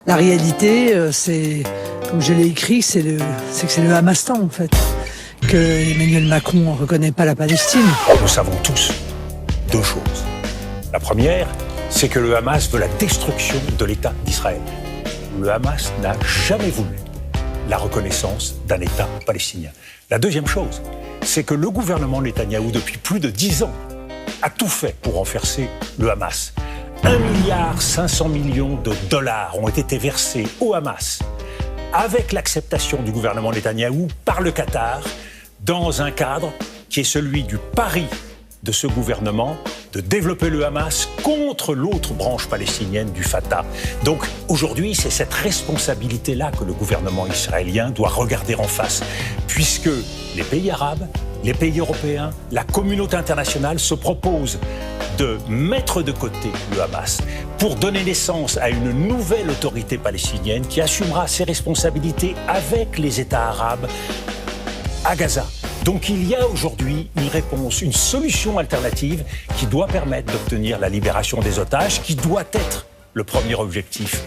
La réalité, c'est, comme je l'ai écrit, c'est que c'est le Hamastan, en fait. Que Emmanuel Macron ne reconnaît pas la Palestine. Nous savons tous deux choses. La première, c'est que le Hamas veut la destruction de l'État d'Israël. Le Hamas n'a jamais voulu la reconnaissance d'un État palestinien. La deuxième chose, c'est que le gouvernement Netanyahou, depuis plus de 10 ans, a tout fait pour renverser le Hamas. 1,5 milliard de dollars ont été versés au Hamas avec l'acceptation du gouvernement Netanyahou par le Qatar dans un cadre qui est celui du pari de ce gouvernement de développer le Hamas contre l'autre branche palestinienne du Fatah. Donc aujourd'hui, c'est cette responsabilité-là que le gouvernement israélien doit regarder en face, puisque les pays arabes, les pays européens, la communauté internationale se proposent de mettre de côté le Hamas pour donner naissance à une nouvelle autorité palestinienne qui assumera ses responsabilités avec les États arabes à Gaza. Donc il y a aujourd'hui une réponse, une solution alternative qui doit permettre d'obtenir la libération des otages, qui doit être le premier objectif